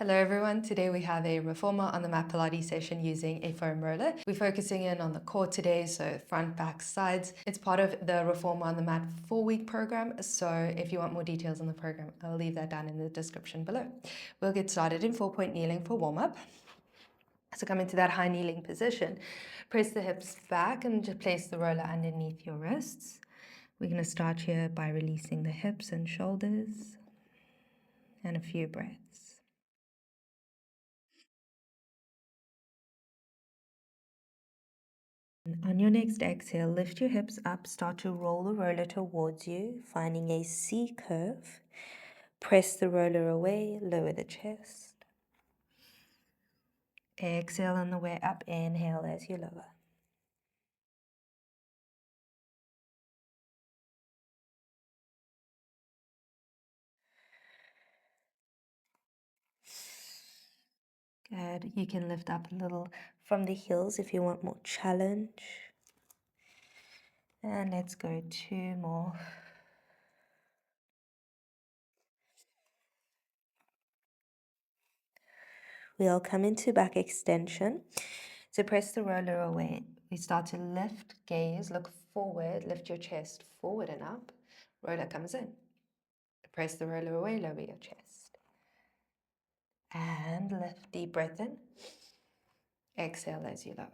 Hello everyone, today we have a reformer on the Mat Pilates session using a foam roller. We're focusing in on the core today, so front, back, sides. It's part of the reformer on the mat 4-week program, so if you want more details on the program, I'll leave that down in the description below. We'll get started in 4-point kneeling for warm-up. So come into that high kneeling position. Press the hips back and just place the roller underneath your wrists. We're going to start here by releasing the hips and shoulders and a few breaths. On your next exhale, lift your hips up, start to roll the roller towards you, finding a C curve. Press the roller away, lower the chest. Exhale on the way up, inhale as you lower. Good. You can lift up a little from the heels if you want more challenge. And let's go 2 more. We'll come into back extension. So press the roller away. We start to lift, gaze, look forward, lift your chest forward and up. Roller comes in. Press the roller away, lower your chest. And lift, deep breath in. Exhale as you lower.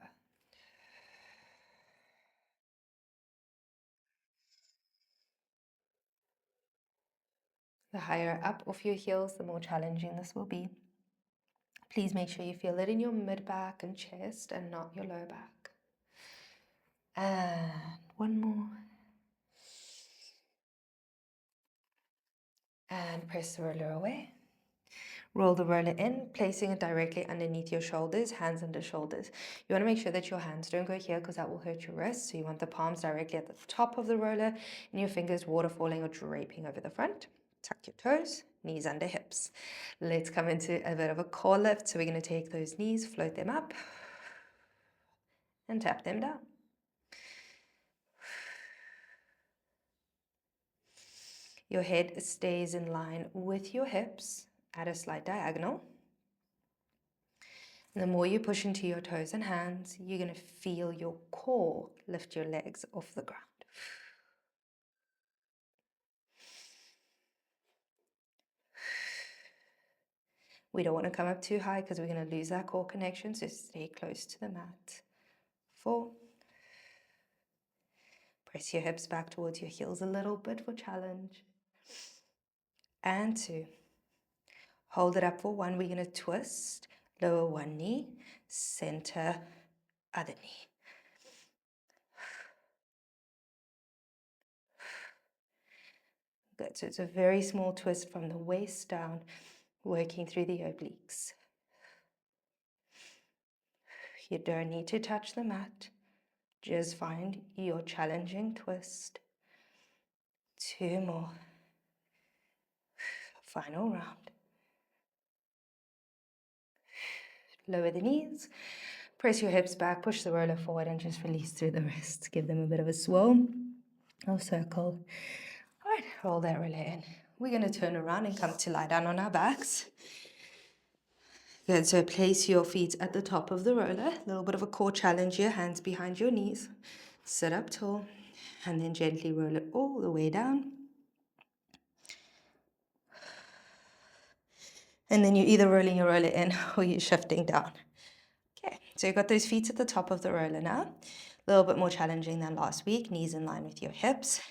The higher up off your heels, the more challenging this will be. Please make sure you feel it in your mid-back and chest and not your lower back. And 1 more. And press the roller away. Roll the roller in, placing it directly underneath your shoulders, hands under shoulders. You want to make sure that your hands don't go here because that will hurt your wrists. So you want the palms directly at the top of the roller and your fingers waterfalling or draping over the front. Tuck your toes, knees under hips. Let's come into a bit of a core lift. So we're going to take those knees, float them up and tap them down. Your head stays in line with your hips at a slight diagonal. And the more you push into your toes and hands, you're going to feel your core lift your legs off the ground. We don't want to come up too high because we're going to lose that core connection, so stay close to the mat. 4. Press your hips back towards your heels a little bit for challenge. And 2. Hold it up for 1. We're going to twist, lower one knee, center, other knee. Good, so it's a very small twist from the waist down, working through the obliques. You don't need to touch the mat. Just find your challenging twist. 2 more. Final round. Lower the knees. Press your hips back, push the roller forward and just release through the wrists. Give them a bit of a swirl or circle. All right, roll that roller in. We're going to turn around and come to lie down on our backs. Good, so place your feet at the top of the roller. A little bit of a core challenge here, hands behind your knees. Sit up tall and then gently roll it all the way down. And then you're either rolling your roller in or you're shifting down. Okay, so you've got those feet at the top of the roller now. A little bit more challenging than last week. Knees in line with your hips.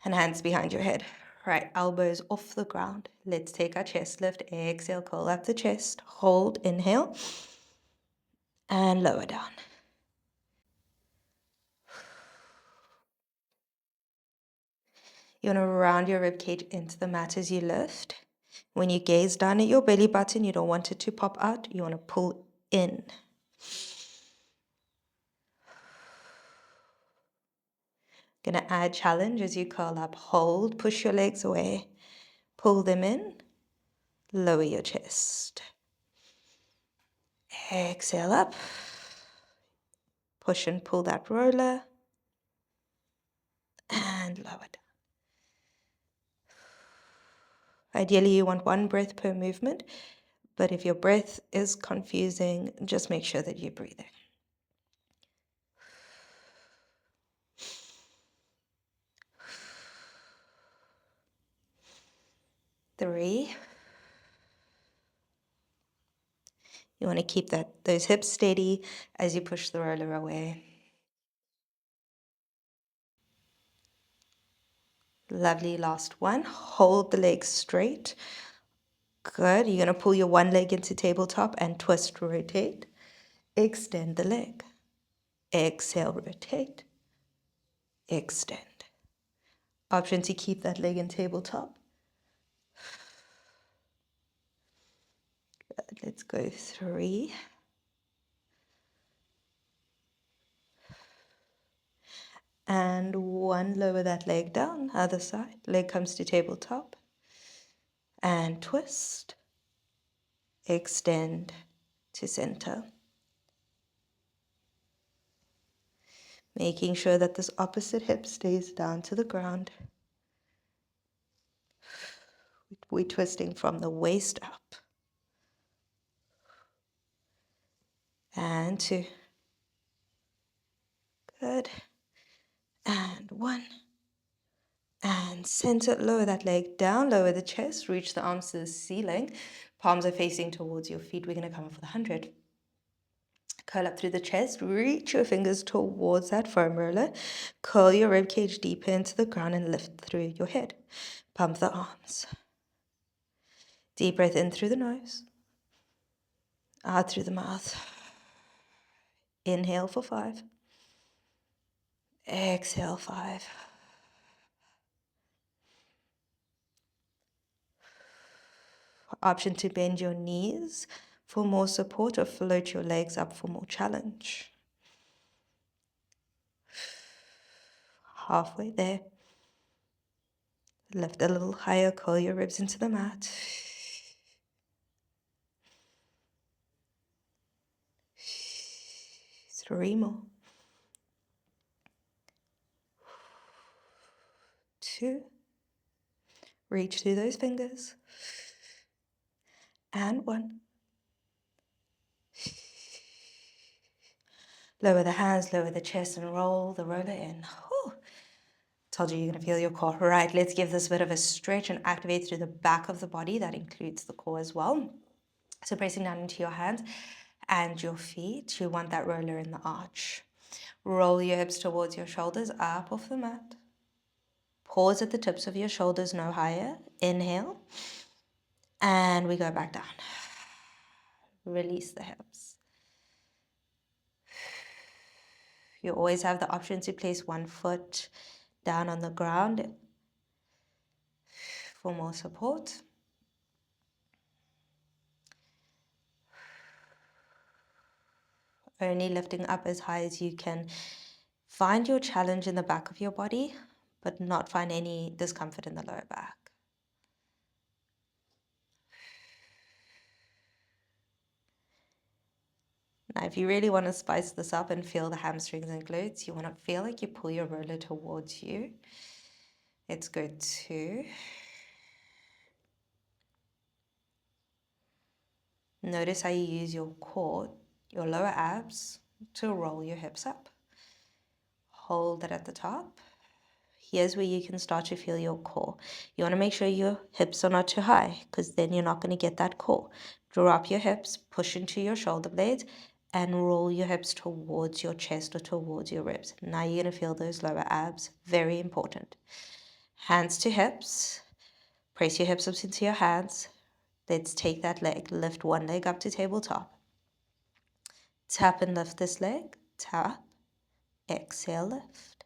And hands behind your head. Right, elbows off the ground. Let's take our chest lift. Exhale, curl up the chest. Hold, inhale. And lower down. You want to round your rib cage into the mat as you lift. When you gaze down at your belly button, you don't want it to pop out. You want to pull in. Gonna add challenge as you curl up. Hold, push your legs away. Pull them in. Lower your chest. Exhale up. Push and pull that roller. And lower down. Ideally, you want one breath per movement, but if your breath is confusing, just make sure that you're breathing. 3. You want to keep those hips steady as you push the roller away. Lovely, last one. Hold the legs straight. Good. You're going to pull your one leg into tabletop and twist, rotate. Extend the leg. Exhale, rotate. Extend. Option to keep that leg in tabletop. Good. Let's go 3. And 1. Lower that leg down. Other side. Leg comes to tabletop. And twist. Extend to center. Making sure that this opposite hip stays down to the ground. We're twisting from the waist up. And 2. Good. And 1. And center, lower that leg down, lower the chest, reach the arms to the ceiling. Palms are facing towards your feet. We're going to come up for the 100. Curl up through the chest, reach your fingers towards that foam roller. Curl your rib cage deeper into the ground and lift through your head. Pump the arms. Deep breath in through the nose. Out through the mouth. Inhale for 5. Exhale 5. Option to bend your knees for more support or float your legs up for more challenge. Halfway there. Lift a little higher, curl your ribs into the mat. 3 more. 2. Reach through those fingers. And 1. Lower the hands, lower the chest, and roll the roller in. Whew. Told you you're going to feel your core. Right, let's give this a bit of a stretch and activate through the back of the body. That includes the core as well. So pressing down into your hands and your feet. You want that roller in the arch. Roll your hips towards your shoulders, up off the mat. Pause at the tips of your shoulders, no higher. Inhale. And we go back down. Release the hips. You always have the option to place one foot down on the ground for more support. Only lifting up as high as you can. Find your challenge in the back of your body, but not find any discomfort in the lower back. Now, if you really want to spice this up and feel the hamstrings and glutes, you want to feel like you pull your roller towards you. It's good to notice how you use your core, your lower abs, to roll your hips up. Hold it at the top. Here's where you can start to feel your core. You want to make sure your hips are not too high, because then you're not going to get that core. Drop your hips, push into your shoulder blades, and roll your hips towards your chest or towards your ribs. Now you're going to feel those lower abs. Very important. Hands to hips. Press your hips up into your hands. Let's take that leg. Lift one leg up to tabletop. Tap and lift this leg. Tap. Exhale, lift.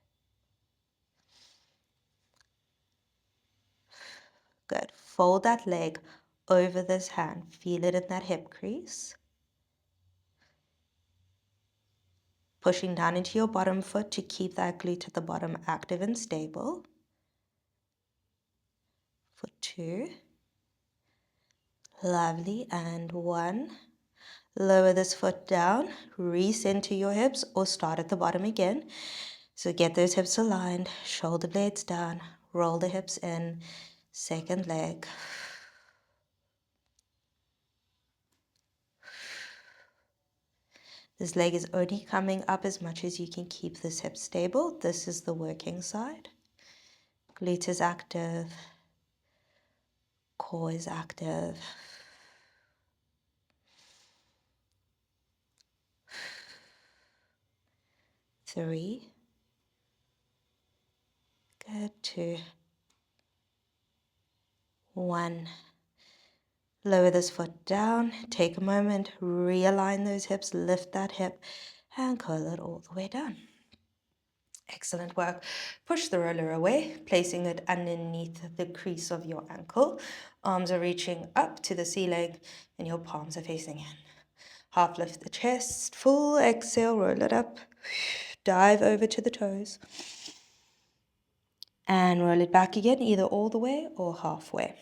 Good. Fold that leg over this hand. Feel it in that hip crease. Pushing down into your bottom foot to keep that glute at the bottom active and stable. For 2. Lovely. And 1. Lower this foot down. Recenter your hips or start at the bottom again. So get those hips aligned. Shoulder blades down. Roll the hips in. Second leg. This leg is only coming up as much as you can keep this hip stable. This is the working side. Glute is active. Core is active. Three. Good. 2. 1. Lower this foot down. Take a moment. Realign those hips. Lift that hip. And curl it all the way down. Excellent work. Push the roller away, placing it underneath the crease of your ankle. Arms are reaching up to the ceiling and your palms are facing in. Half lift the chest, full exhale, roll it up. Dive over to the toes. And roll it back again, either all the way or halfway.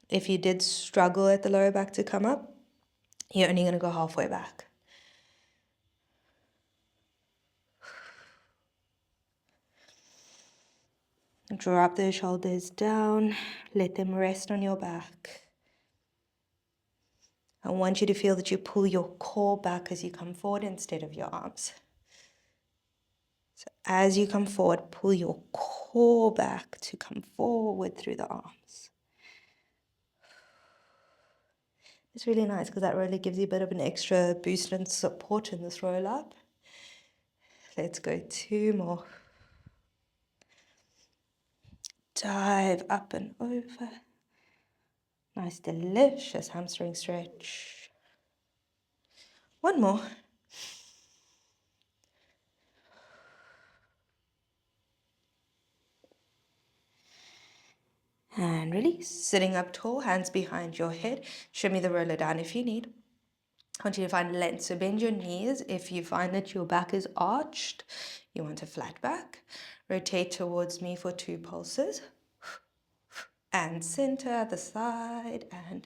If you did struggle at the lower back to come up, you're only going to go halfway back. Drop the shoulders down. Let them rest on your back. I want you to feel that you pull your core back as you come forward instead of your arms. So as you come forward, pull your core back to come forward through the arms. It's really nice because that really gives you a bit of an extra boost and support in this roll up. Let's go 2 more. Dive up and over. Nice, delicious hamstring stretch. 1 more. And release. Sitting up tall, hands behind your head. Show me the roller down if you need. I want you to find length. So bend your knees. If you find that your back is arched, you want a flat back. Rotate towards me for 2 pulses. And center, the side, and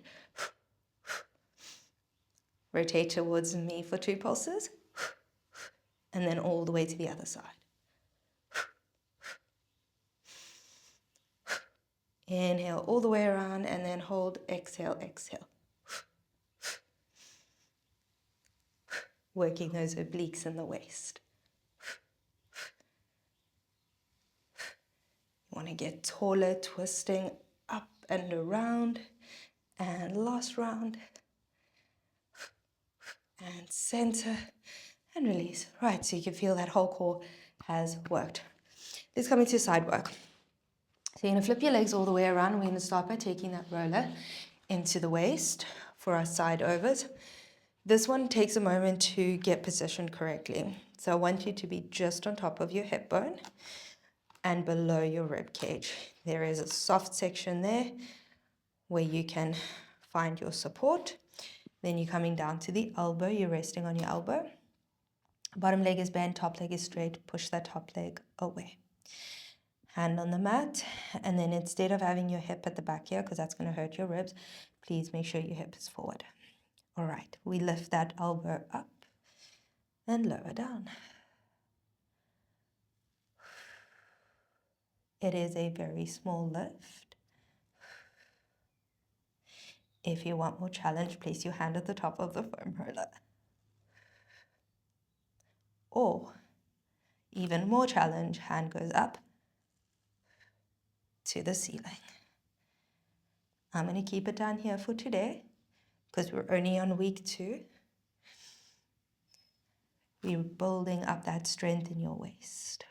rotate towards me for 2 pulses. And then all the way to the other side. Inhale all the way around and then hold, exhale, exhale. Working those obliques in the waist. You want to get taller, twisting up and around. And last round. And center and release. Right, so you can feel that whole core has worked. Let's come into side work. So you're going to flip your legs all the way around. We're going to start by taking that roller into the waist for our side overs. This one takes a moment to get positioned correctly. So I want you to be just on top of your hip bone and below your rib cage. There is a soft section there where you can find your support. Then you're coming down to the elbow. You're resting on your elbow. Bottom leg is bent, top leg is straight. Push that top leg away. Hand on the mat. And then instead of having your hip at the back here, because that's going to hurt your ribs, please make sure your hip is forward. All right, we lift that elbow up and lower down. It is a very small lift. If you want more challenge, place your hand at the top of the foam roller. Or, even more challenge, hand goes up to the ceiling. I'm going to keep it down here for today because we're only on week 2. We're building up that strength in your waist.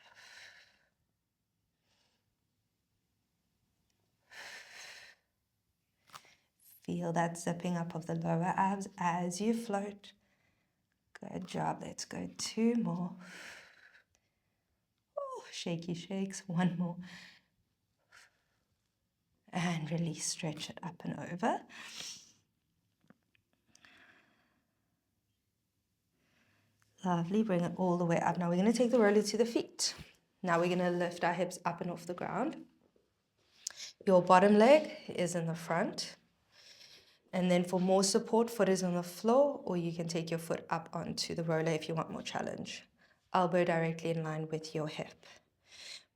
Feel that zipping up of the lower abs as you float. Good job. Let's go 2 more. Oh, shaky shakes. 1 more. And release. Stretch it up and over. Lovely. Bring it all the way up. Now we're going to take the roller to the feet. Now we're going to lift our hips up and off the ground. Your bottom leg is in the front. And then for more support, foot is on the floor, or you can take your foot up onto the roller if you want more challenge. Elbow directly in line with your hip.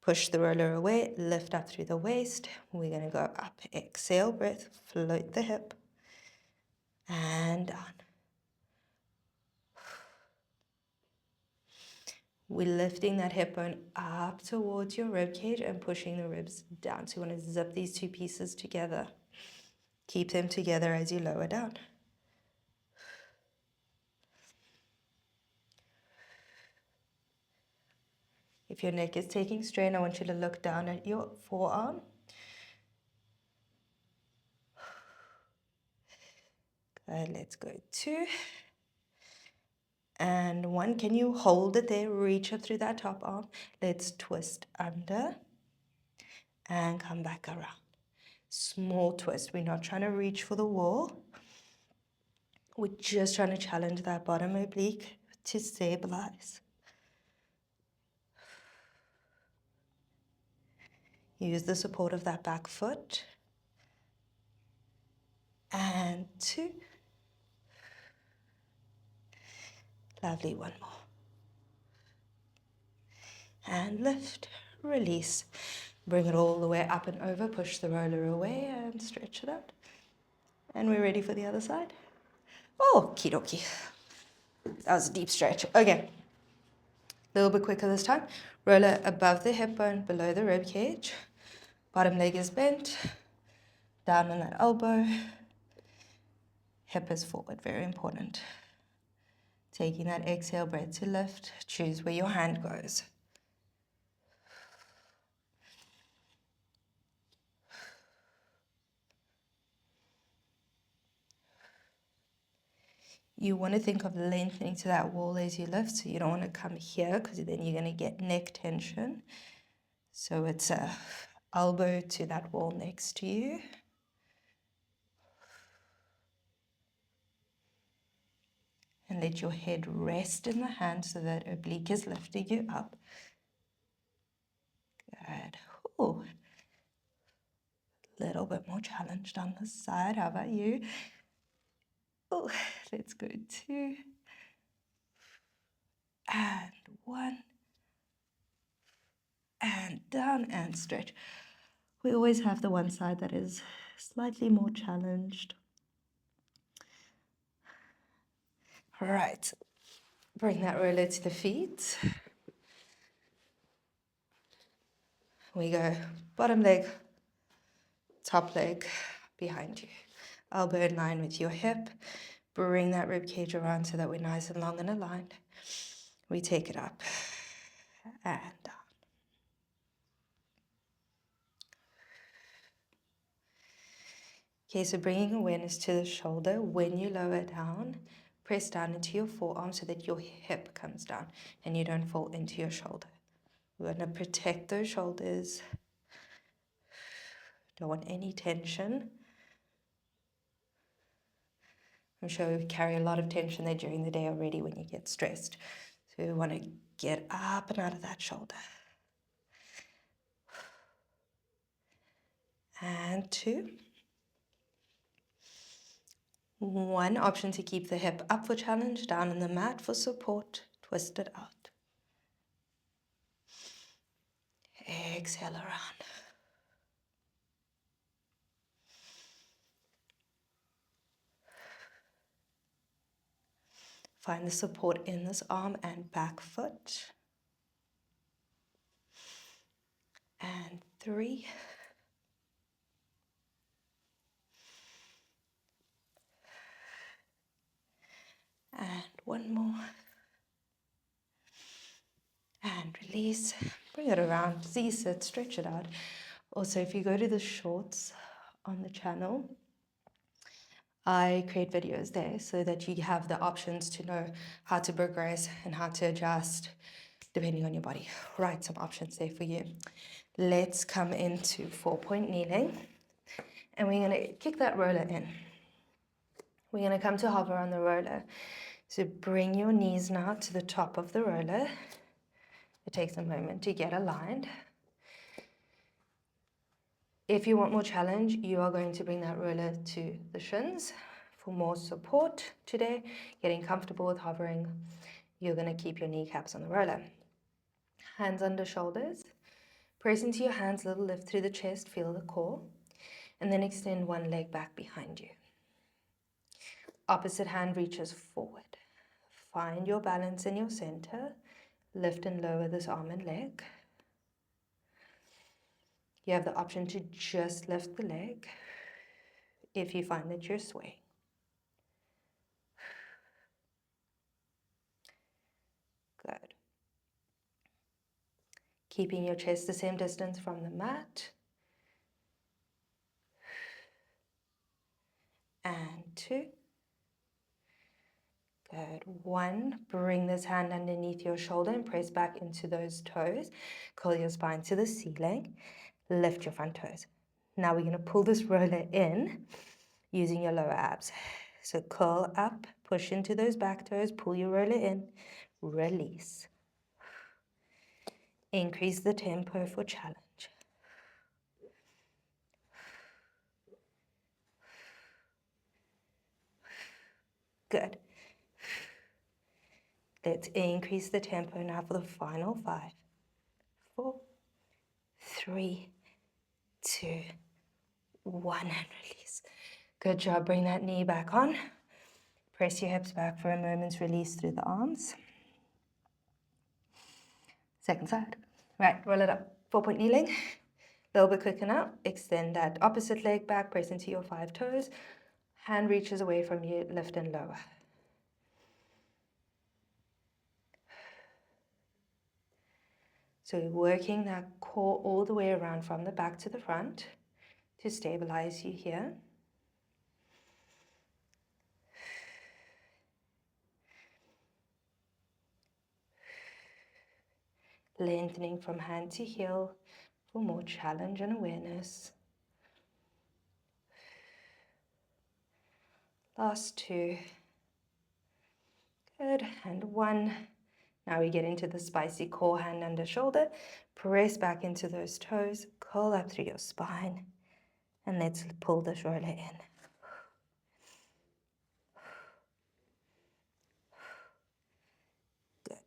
Push the roller away, lift up through the waist. We're going to go up. Exhale, breath, float the hip. And down. We're lifting that hip bone up towards your rib cage and pushing the ribs down. So you want to zip these two pieces together. Keep them together as you lower down. If your neck is taking strain, I want you to look down at your forearm. Good, let's go 2. And 1, can you hold it there? Reach up through that top arm. Let's twist under and come back around. Small twist. We're not trying to reach for the wall. We're just trying to challenge that bottom oblique to stabilize. Use the support of that back foot. And 2. Lovely, 1 more. And lift, release. Bring it all the way up and over, push the roller away and stretch it out. And we're ready for the other side. Oh, okie dokie. That was a deep stretch. Okay, a little bit quicker this time. Roller above the hip bone, below the rib cage. Bottom leg is bent, down on that elbow. Hip is forward, very important. Taking that exhale breath to lift, choose where your hand goes. You want to think of lengthening to that wall as you lift, so you don't want to come here because then you're going to get neck tension. So it's a elbow to that wall next to you. And let your head rest in the hand so that oblique is lifting you up. Good. Ooh. Little bit more challenged on this side. How about you? Oh, let's go 2. And 1. And down and stretch. We always have the one side that is slightly more challenged. All right. Bring that roller to the feet. We go bottom leg, top leg behind you. Elbow in line with your hip. Bring that rib cage around so that we're nice and long and aligned. We take it up and down. Okay, so bringing awareness to the shoulder. When you lower down, press down into your forearm so that your hip comes down and you don't fall into your shoulder. We want to protect those shoulders. Don't want any tension. I'm sure we carry a lot of tension there during the day already when you get stressed. So we want to get up and out of that shoulder. And 2. 1 option to keep the hip up for challenge, down on the mat for support. Twist it out. Exhale around. Find the support in this arm and back foot. And 3. And 1 more. And release. Bring it around. Z-sit, stretch it out. Also, if you go to the shorts on the channel, I create videos there so that you have the options to know how to progress and how to adjust depending on your body. Right, some options there for you. Let's come into 4-point kneeling. And we're going to kick that roller in. We're going to come to hover on the roller. So bring your knees now to the top of the roller. It takes a moment to get aligned. If you want more challenge, you are going to bring that roller to the shins. For more support today, getting comfortable with hovering, you're going to keep your kneecaps on the roller. Hands under shoulders. Press into your hands, little lift through the chest, feel the core. And then extend one leg back behind you. Opposite hand reaches forward. Find your balance in your center. Lift and lower this arm and leg. You have the option to just lift the leg if you find that you're swaying. Good. Keeping your chest the same distance from the mat. And 2. Good. 1. Bring this hand underneath your shoulder and press back into those toes. Curl your spine to the ceiling. Lift your front toes. Now we're going to pull this roller in using your lower abs. So curl up, push into those back toes, pull your roller in, release. Increase the tempo for challenge. Good. Let's increase the tempo now for the final 5, 4, 3, 2, 1, and release. Good job. Bring that knee back on. Press your hips back for a moment's release through the arms. Second side. Right, roll it up. 4-point kneeling. A little bit quicker now. Extend that opposite leg back. Press into your 5 toes. Hand reaches away from you. Lift and lower. So working that core all the way around from the back to the front to stabilize you here. Lengthening from hand to heel for more challenge and awareness. Last 2. Good, and 1. Now we get into the spicy core, hand under shoulder. Press back into those toes, curl up through your spine, and let's pull this roller in. Good.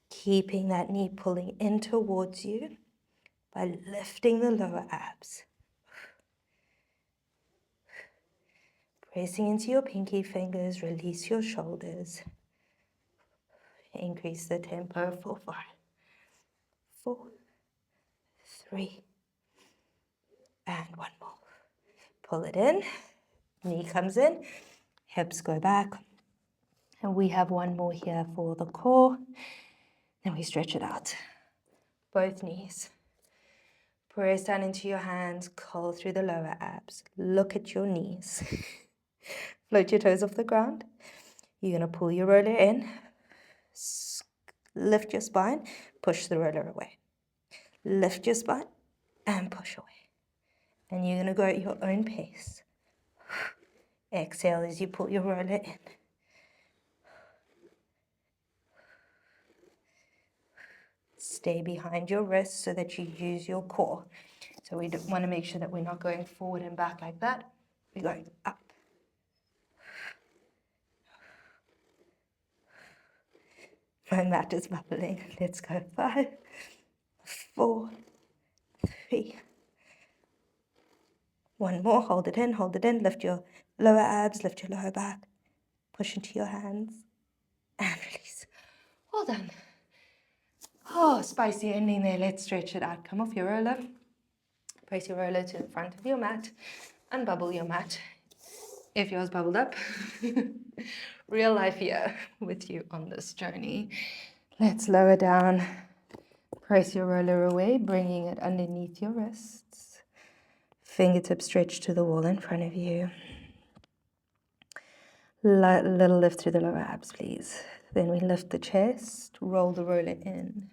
Keeping that knee pulling in towards you by lifting the lower abs. Pressing into your pinky fingers, release your shoulders. Increase the tempo for 5, 4, 3, and 1 more. Pull it in, knee comes in, hips go back. And we have 1 more here for the core. Then we stretch it out. Both knees. Press down into your hands, curl through the lower abs. Look at your knees. Float your toes off the ground. You're going to pull your roller in. Lift your spine, push the roller away. Lift your spine and push away. And you're going to go at your own pace. Exhale as you pull your roller in. Stay behind your wrists so that you use your core. So we want to make sure that we're not going forward and back like that. We're going up. My mat is bubbling. Let's go. 5, 4, 3. 1 more. Hold it in, hold it in. Lift your lower abs, lift your lower back. Push into your hands and release. Well done. Oh, spicy ending there. Let's stretch it out. Come off your roller. Place your roller to the front of your mat. Unbubble your mat. If yours bubbled up. Real life here with you on this journey. Let's lower down. Press your roller away, bringing it underneath your wrists. Fingertips stretch to the wall in front of you. Little lift through the lower abs, please. Then we lift the chest, roll the roller in.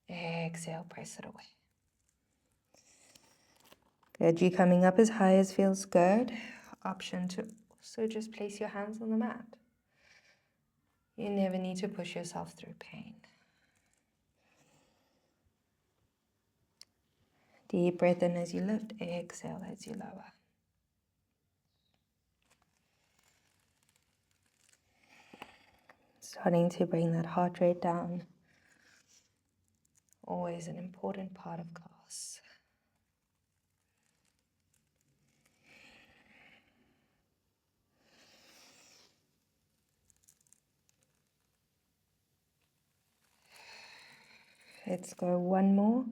Exhale, press it away. Good, you coming up as high as feels good. Option to also just place your hands on the mat. You never need to push yourself through pain. Deep breath in as you lift, exhale as you lower. Starting to bring that heart rate down. Always an important part of class. Let's go one more.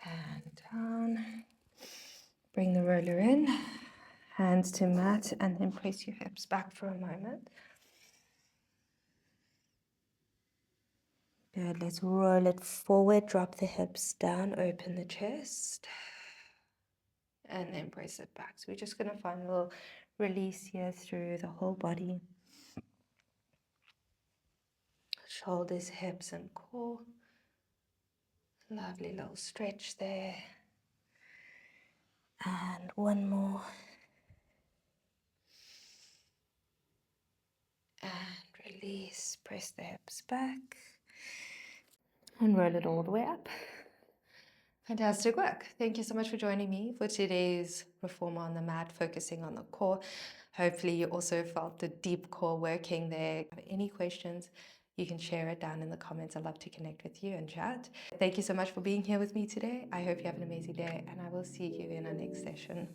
And down. Bring the roller in. Hands to mat and then press your hips back for a moment. Good, let's roll it forward, drop the hips down, open the chest. And then press it back. So we're just going to find a little release here through the whole body. Shoulders, hips, and core. Lovely little stretch there. And one more. And release. Press the hips back. And roll it all the way up. Fantastic work. Thank you so much for joining me for today's Reformer on the Mat, focusing on the core. Hopefully you also felt the deep core working there. If you have any questions, you can share it down in the comments. I'd love to connect with you and chat. Thank you so much for being here with me today. I hope you have an amazing day, and I will see you in our next session.